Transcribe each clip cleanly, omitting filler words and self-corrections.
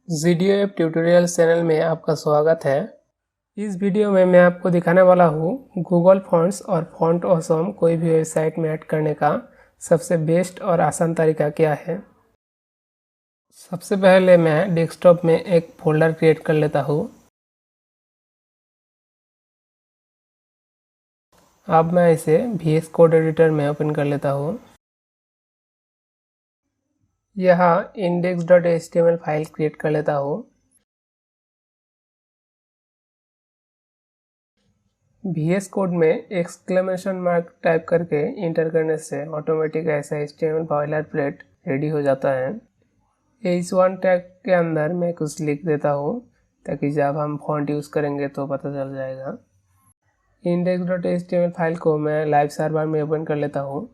Video app tutorial channel में आपका स्वागत है। इस वीडियो में मैं आपको दिखाने वाला हूँ गूगल फॉन्ट्स और फॉन्ट ऑसम कोई भी वेबसाइट में ऐड करने का सबसे बेस्ट और आसान तरीका क्या है। सबसे पहले मैं डेस्कटॉप में एक फोल्डर क्रिएट कर लेता हूँ। अब मैं इसे VS कोड एडिटर में ओपन कर लेता हूँ। यहाँ index.html फाइल क्रिएट कर लेता हूँ। VS कोड में एक्सक्लेमेशन मार्क टाइप करके इंटर करने से ऑटोमेटिक ऐसा HTML बॉयलरप्लेट रेडी हो जाता है। H1 टैग के अंदर मैं कुछ लिख देता हूँ ताकि जब हम फॉन्ट यूज़ करेंगे तो पता चल जाएगा। index.html फाइल को मैं लाइव सर्वर में ओपन कर लेता हूँ।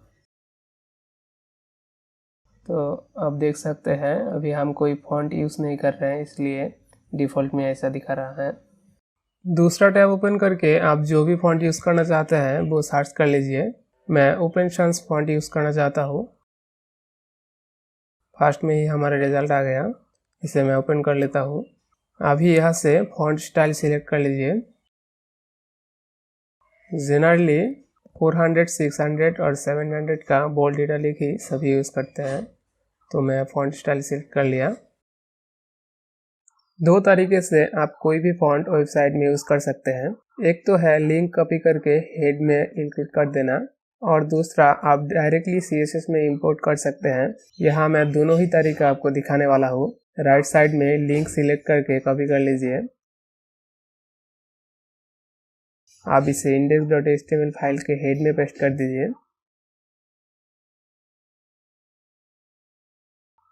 तो अब देख सकते हैं अभी हम कोई फॉन्ट यूज़ नहीं कर रहे हैं, इसलिए डिफ़ॉल्ट में ऐसा दिखा रहा है। दूसरा टैब ओपन करके आप जो भी फॉन्ट यूज़ करना चाहते हैं वो सर्च कर लीजिए। मैं ओपन सन्स फॉन्ट यूज़ करना चाहता हूँ। फर्स्ट में ही हमारा रिजल्ट आ गया, इसे मैं ओपन कर लेता हूँ। अभी यहाँ से फॉन्ट स्टाइल सिलेक्ट कर लीजिए। जनरली 400, 600 और 700 का बोल्ड इटैलिक ही सभी यूज़ करते हैं, तो मैं फॉन्ट स्टाइल सिलेक्ट कर लिया। दो तरीके से आप कोई भी फॉन्ट वेबसाइट में यूज़ कर सकते हैं। एक तो है लिंक कॉपी करके हेड में इंक्लूड कर देना, और दूसरा आप डायरेक्टली CSS में इंपोर्ट कर सकते हैं। यहाँ मैं दोनों ही तरीका आपको दिखाने वाला हूँ। राइट साइड में लिंक सिलेक्ट करके कॉपी कर लीजिए। आप इसे index.html फाइल के हेड में पेस्ट कर दीजिए।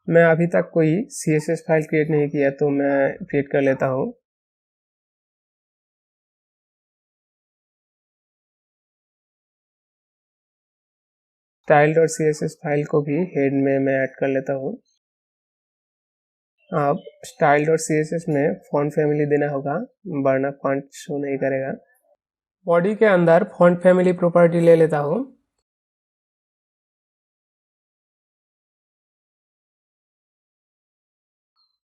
मैं अभी तक कोई CSS फाइल क्रिएट नहीं किया, तो मैं क्रिएट कर लेता हूँ। style.css फाइल को भी हेड में मैं ऐड कर लेता हूँ। अब style.css में फॉन्ट फैमिली देना होगा, वरना फॉन्ट शो नहीं करेगा। बॉडी के अंदर फॉन्ट फैमिली प्रॉपर्टी ले लेता हूँ।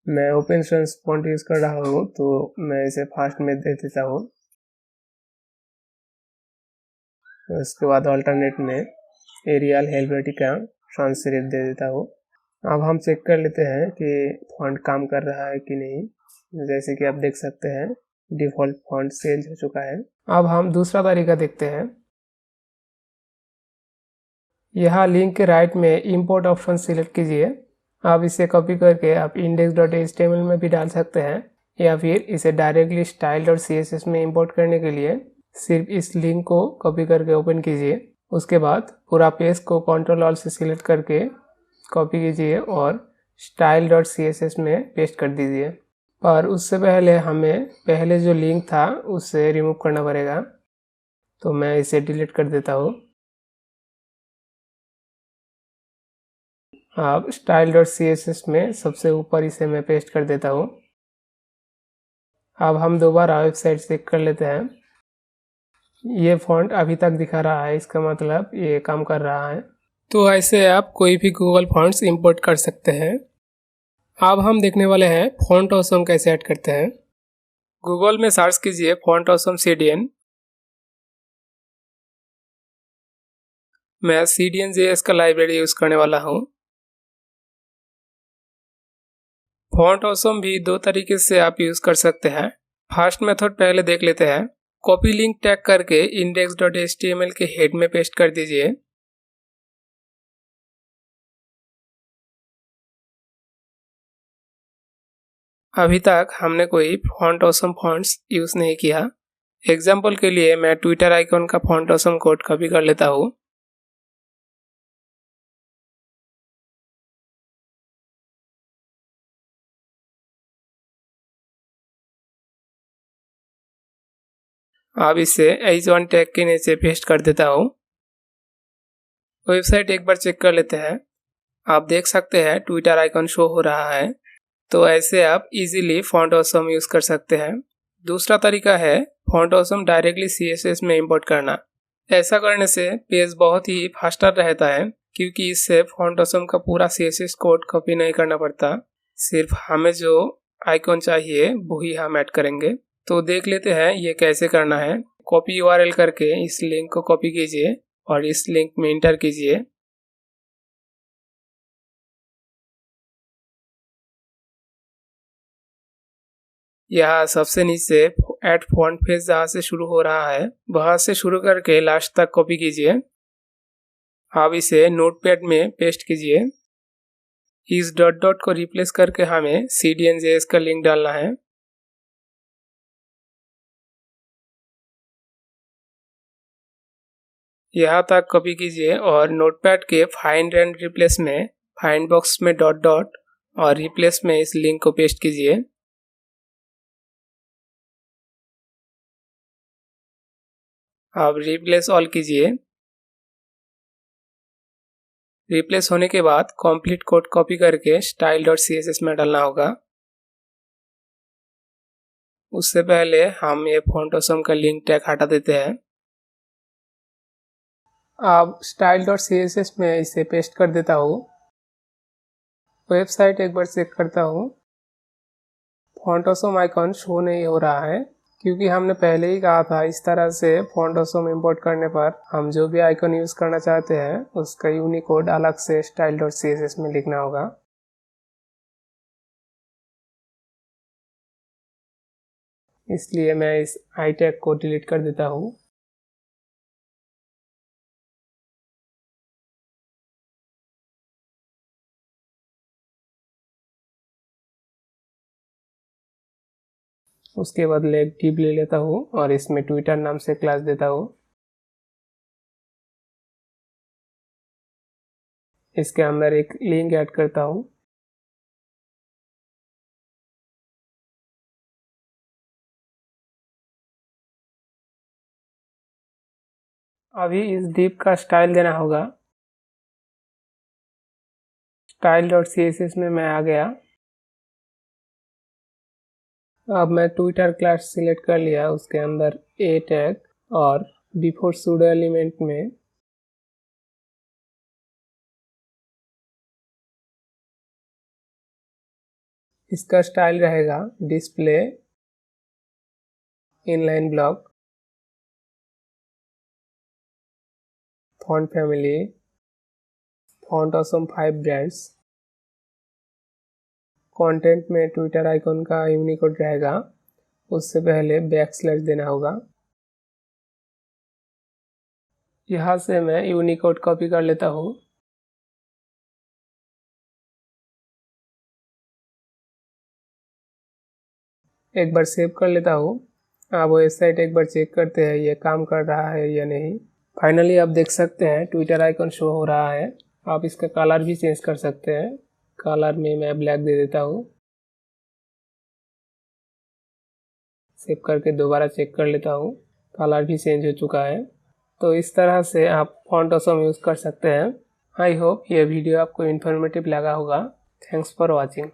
मैं ओपन सन्स फॉन्ट यूज़ कर रहा हूँ, तो मैं इसे फास्ट में दे देता हूँ। उसके बाद अल्टरनेट में एरियल हेल्वेटिका sans serif दे देता हूँ। अब हम चेक कर लेते हैं कि फॉन्ट काम कर रहा है कि नहीं। जैसे कि आप देख सकते हैं डिफ़ॉल्ट फॉन्ट चेंज हो चुका है। अब हम दूसरा तरीका देखते हैं। यहाँ लिंक के राइट में इंपोर्ट ऑप्शन सिलेक्ट कीजिए। आप इसे कॉपी करके आप index.html में भी डाल सकते हैं, या फिर इसे डायरेक्टली style.css में इंपोर्ट करने के लिए सिर्फ इस लिंक को कॉपी करके ओपन कीजिए। उसके बाद पूरा पेज को Ctrl+Alt से सिलेक्ट करके कॉपी कीजिए और style.css में पेस्ट कर दीजिए। पर उससे पहले हमें पहले जो लिंक था उसे रिमूव करना पड़ेगा, तो मैं इसे डिलीट कर देता हूँ। अब style.css में सबसे ऊपर इसे मैं पेस्ट कर देता हूँ। अब हम दोबारा वेबसाइट चेक कर लेते हैं। ये फॉन्ट अभी तक दिखा रहा है, इसका मतलब ये काम कर रहा है। तो ऐसे आप कोई भी गूगल फॉन्ट्स इंपोर्ट कर सकते हैं। अब हम देखने वाले हैं फॉन्ट ऑसम कैसे ऐड करते हैं। गूगल में सर्च कीजिए फॉन्ट ऑसम CDN। मैं CDN.js का लाइब्रेरी यूज़ करने वाला हूँ। फॉन्ट ऑसम भी दो तरीके से आप यूज़ कर सकते हैं। फर्स्ट मेथड पहले देख लेते हैं। कॉपी लिंक टैग करके index.html के हेड में पेस्ट कर दीजिए। अभी तक हमने कोई फॉन्ट ऑसम फॉन्ट्स यूज़ नहीं किया। एग्जाम्पल के लिए मैं ट्विटर आइकॉन का फॉन्ट ऑसम कोड कॉपी कर लेता हूँ। अब इसे H1 टैग के नीचे पेस्ट कर देता हूँ। वेबसाइट एक बार चेक कर लेते हैं। आप देख सकते हैं ट्विटर आइकॉन शो हो रहा है। तो ऐसे आप इजीली फॉन्ट ऑसम यूज़ कर सकते हैं। दूसरा तरीका है फॉन्ट ऑसम डायरेक्टली CSS में इंपोर्ट करना। ऐसा करने से पेज बहुत ही फास्टर रहता है, क्योंकि इससे फॉन्ट ऑसम का पूरा CSS कोड कॉपी नहीं करना पड़ता। सिर्फ हमें जो आइकॉन चाहिए वही हम ऐड करेंगे। तो देख लेते हैं ये कैसे करना है। कॉपी यूआरएल करके इस लिंक को कॉपी कीजिए और इस लिंक में इंटर कीजिए। यहाँ सबसे नीचे ऐड फॉन्ट फेज जहाँ से शुरू हो रहा है वहां से शुरू करके लास्ट तक कॉपी कीजिए। अब इसे नोटपैड में पेस्ट कीजिए। इस डॉट डॉट को रिप्लेस करके हमें CDN.js का लिंक डालना है। यहाँ तक कॉपी कीजिए और नोटपैड के फाइंड एंड रिप्लेस में फाइंड बॉक्स में डॉट डॉट और रिप्लेस में इस लिंक को पेस्ट कीजिए। अब रिप्लेस ऑल कीजिए। रिप्लेस होने के बाद कंप्लीट कोड कॉपी करके style.css में डालना होगा। उससे पहले हम ये फॉन्ट ऑसम का लिंक टैग हटा देते हैं। अब style.css में इसे पेस्ट कर देता हूँ। वेबसाइट एक बार चेक करता हूँ। फॉन्ट ऑसम आइकॉन शो नहीं हो रहा है क्योंकि हमने पहले ही कहा था इस तरह से फॉन्ट ऑसम इंपोर्ट करने पर हम जो भी आइकॉन यूज करना चाहते हैं उसका यूनिकोड अलग से style.css में लिखना होगा। इसलिए मैं इस आई टैग को डिलीट कर देता हूँ। उसके बदले एक डिव ले लेता हूँ और इसमें ट्विटर नाम से क्लास देता हूँ। इसके अंदर एक लिंक ऐड करता हूँ। अभी इस डिव का स्टाइल देना होगा। style.css में मैं आ गया। अब मैं ट्विटर क्लास सिलेक्ट कर लिया। उसके अंदर ए टैग और बिफोर सूडो एलिमेंट में इसका स्टाइल रहेगा display inline block, font family, font awesome 5 brands. Content में ट्विटर आइकॉन का यूनिकोड रहेगा। उससे पहले बैकस्लैश देना होगा। यहाँ से मैं यूनिकोड कॉपी कर लेता हूँ। एक बार सेव कर लेता हूँ। अब वेबसाइट एक बार चेक करते हैं ये काम कर रहा है या नहीं। फाइनली आप देख सकते हैं ट्विटर आइकॉन शो हो रहा है। आप इसका कलर भी चेंज कर सकते हैं। कलर में मैं ब्लैक दे देता हूँ। सेव करके दोबारा चेक कर लेता हूँ। कलर भी चेंज हो चुका है। तो इस तरह से आप फॉन्ट ऑसम यूज़ कर सकते हैं। आई होप ये वीडियो आपको इन्फॉर्मेटिव लगा होगा। Thanks for watching.